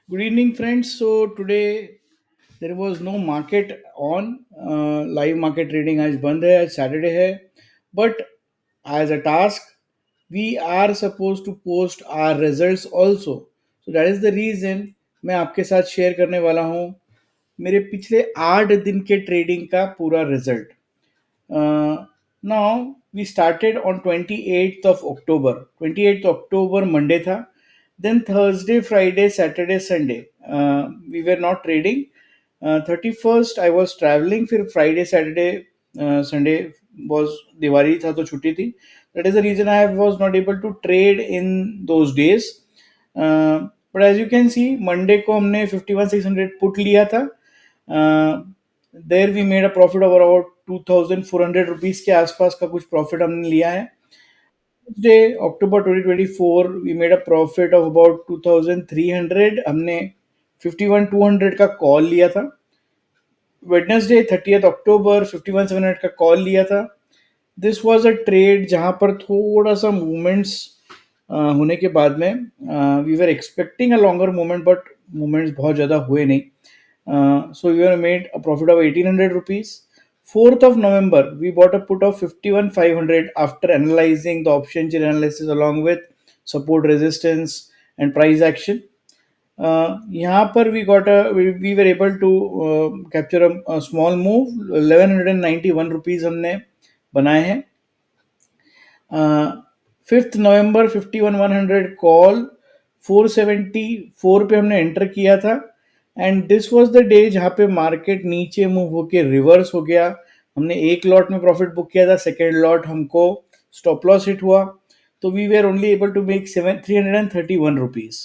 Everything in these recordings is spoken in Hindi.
Good evening, friends. So today there was no market on. Live market trading आज बंद है, आज सैटरडे है. But as a task, we are supposed to post our results also. So that is the reason मैं आपके साथ शेयर करने वाला हूँ मेरे पिछले 8 दिन के ट्रेडिंग का पूरा result. Now we started on 28th of October. 28th October Monday था. Then Thursday, Friday, Saturday, Sunday. We were not trading. 31st I was traveling. फिर Friday, Saturday, Sunday was Diwali था तो छुट्टी थी. That is the reason I was not able to trade in those days. But as you can see, Monday को हमने 51,600 put लिया था. There we made a profit of about 2,400 rupees के आसपास का कुछ प्रॉफिट हमने लिया है. Day October 2024 we made a profit of about 2,300. हमने 51,200 का कॉल लिया था. वेडनेसडे 30th अक्टूबर 51,700 का कॉल लिया था. दिस वाज अ ट्रेड जहां पर थोड़ा सा मूवमेंट्स होने के बाद में we were expecting a longer movement but movements बहुत ज़्यादा हुए नहीं. So we were made a profit of 1,800 rupees. 4th of November, we bought a put of 51,500 after analyzing the option chain analysis along with support resistance and price action. यहाँ पर we were able to capture a small move. 1,191 rupees हमने बनाए हैं. 5th November 51,100 कॉल 474 पे हमने एंटर किया था. And this was the day जहाँ पे मार्केट नीचे मूव होके रिवर्स हो गया. हमने एक लॉट में प्रॉफिट बुक किया था, सेकेंड लॉट हमको स्टॉप लॉस हिट हुआ. तो we were only able to make 331 rupees.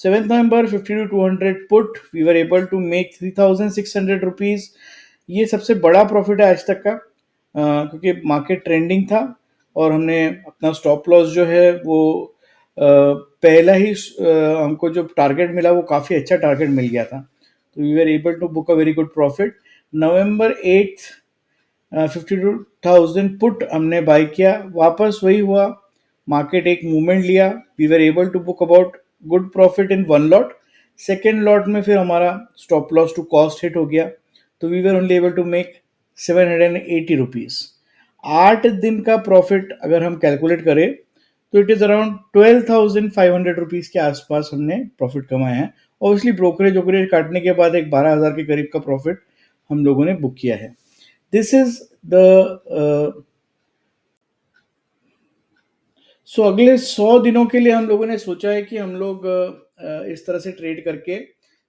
7th November 52,200 put we were able to make 3,600 rupees. ये सबसे बड़ा प्रॉफिट है आज तक का, क्योंकि मार्केट ट्रेंडिंग था और हमने अपना स्टॉप लॉस जो है वो पहला ही हमको जो टारगेट मिला वो काफ़ी अच्छा टारगेट मिल गया था. तो we were able to book a very good profit. November 8th 52,000 put हमने बाय किया. वापस वही हुआ, मार्केट एक मूवमेंट लिया. We were able to book about good profit in one lot. Second lot में फिर हमारा stop loss to cost hit हो गया. तो we were only able to make 780 rupees. 8 दिन का प्रॉफिट अगर हम कैलकुलेट करें तो इट इज अराउंड 12,500 रुपीज के आसपास हमने प्रॉफिट कमाया है. ऑब्वियसली ब्रोकरेज वोकरेज काटने के बाद एक 12,000 के करीब का प्रॉफिट हम लोगों ने बुक किया है. दिस इज द सो अगले 100 दिनों के लिए हम लोगों ने सोचा है कि हम लोग इस तरह से ट्रेड करके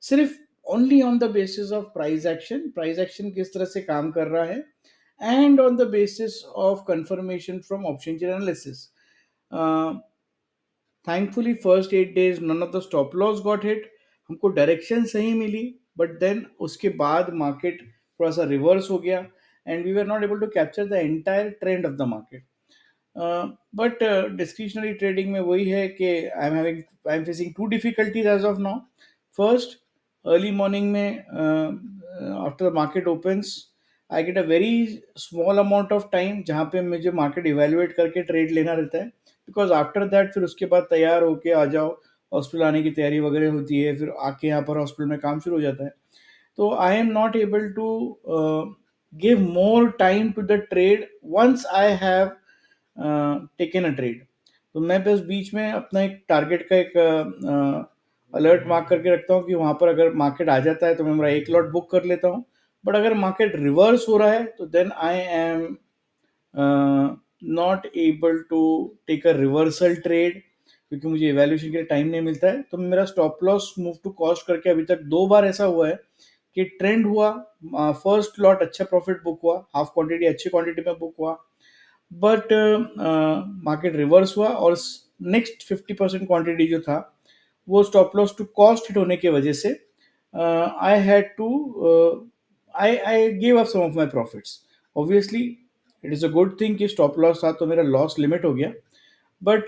सिर्फ only on the basis of price action किस तरह से काम कर रहा है and on the basis of confirmation from option chain analysis. Thankfully first 8 days none of the stop loss got hit. हमको डायरेक्शन सही मिली बट देन उसके बाद मार्केट थोड़ा सा रिवर्स हो गया and we were not able to capture the entire trend of the market. But discretionary trading में वही है कि I am facing two difficulties as of now. First, early morning में after the market opens I get a very small amount of time जहाँ पे मुझे मार्केट इवेल्युएट करके ट्रेड लेना रहता है. बिकॉज आफ्टर दैट फिर उसके बाद तैयार होके आ जाओ, हॉस्पिटल आने की तैयारी वगैरह होती है, फिर आके यहाँ पर हॉस्पिटल में काम शुरू हो जाता है. तो I am not able to give more time to the trade once I have taken a trade. तो मैं बस बीच में अपना एक टारगेट का एक अलर्ट मार्क करके रखता हूँ कि वहाँ पर अगर मार्केट आ जाता है तो मैं मेरा एक लॉट बुक कर लेता हूँ. बट अगर मार्केट रिवर्स हो रहा है तो then I am not able to take a reversal trade, क्योंकि मुझे इवेल्यूशन के लिए टाइम नहीं मिलता है. तो मेरा stop loss move to cost करके अभी तक 2 बार ऐसा हुआ है कि ट्रेंड हुआ, फर्स्ट लॉट अच्छा प्रॉफिट बुक हुआ, हाफ क्वांटिटी अच्छी क्वांटिटी में बुक हुआ, बट मार्केट रिवर्स हुआ और नेक्स्ट 50% क्वांटिटी जो था वो stop loss to cost hit होने की वजह से I had to I give up some of my profits. Obviously it is a good thing कि स्टॉप लॉस था तो मेरा लॉस लिमिट हो गया. बट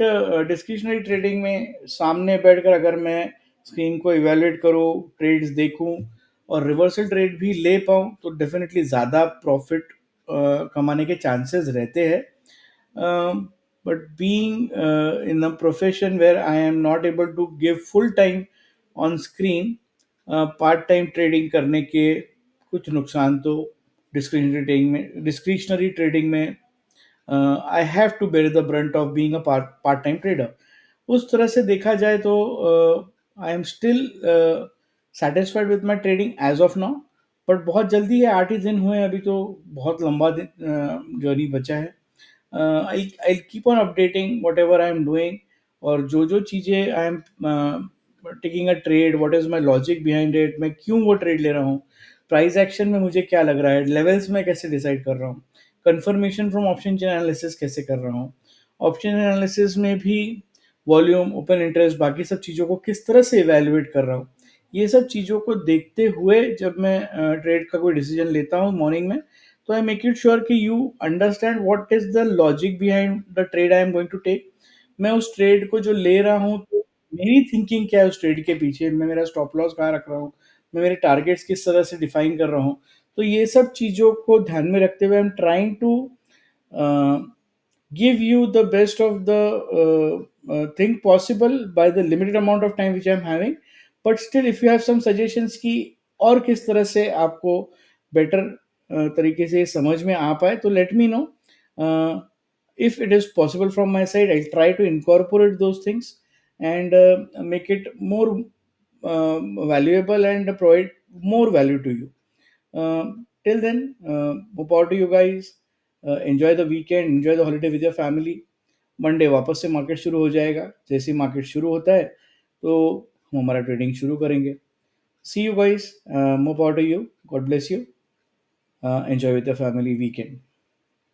डिस्क्रिशनरी ट्रेडिंग में सामने बैठकर अगर मैं स्क्रीन को इवेलुएट करूँ, ट्रेड्स देखूँ और रिवर्सल ट्रेड भी ले पाऊँ तो डेफिनेटली ज़्यादा प्रॉफिट कमाने के चांसेस रहते हैं. But being in a profession where I am not able to give full time on screen part time trading करने के कुछ नुकसान तो डिस्क्रिशनरी ट्रेडिंग में I have to bear the brunt of being a part time trader. उस तरह से देखा जाए तो I am still satisfied with my trading as of now, but बहुत जल्दी है, 8 ही दिन हुए हैं अभी, तो बहुत लंबा जर्नी बचा है। I keep on updating what ever I am doing, और जो जो चीज़ें I am taking a trade, what is my logic behind it, मैं क्यों वो ट्रेड ले रहा हूँ, प्राइस एक्शन में मुझे क्या लग रहा है, लेवल्स में कैसे डिसाइड कर रहा हूँ, confirmation from option chain analysis कैसे कर रहा हूँ, ऑप्शन एनालिसिस में भी वॉल्यूम, ओपन इंटरेस्ट, बाकी सब चीज़ों को किस तरह से इवेल्युएट कर रहा हूँ, ये सब चीज़ों को देखते हुए जब मैं ट्रेड का कोई डिसीजन लेता हूँ मॉर्निंग में, तो आई मेक इट श्योर कि you understand what is the logic behind the trade I am going to take. मैं उस ट्रेड को जो ले रहा हूँ, तो मेरी थिंकिंग क्या है उस ट्रेड के पीछे, मैं मेरा स्टॉप लॉस कहाँ रख रहा हूँ, मैं मेरे टारगेट्स किस तरह से डिफाइन कर रहा हूँ। तो ये सब चीज़ों को ध्यान में रखते हुए I am trying to give you the best of the thing possible by the limited amount of time which I'm having. But still, if you have some suggestions कि और किस तरह से आपको बेटर तरीके से समझ में आ पाए, तो let me know. If it is possible from my side, I'll try to incorporate those things and make it more valuable and provide more value to you. Till then, more power to you guys. Enjoy the weekend, enjoy the holiday with your family. Monday वापस से मार्केट शुरू हो जाएगा, जैसे ही मार्केट शुरू होता है तो हम हमारा ट्रेडिंग शुरू करेंगे। See you guys, more power to you, God bless you, enjoy with the family weekend.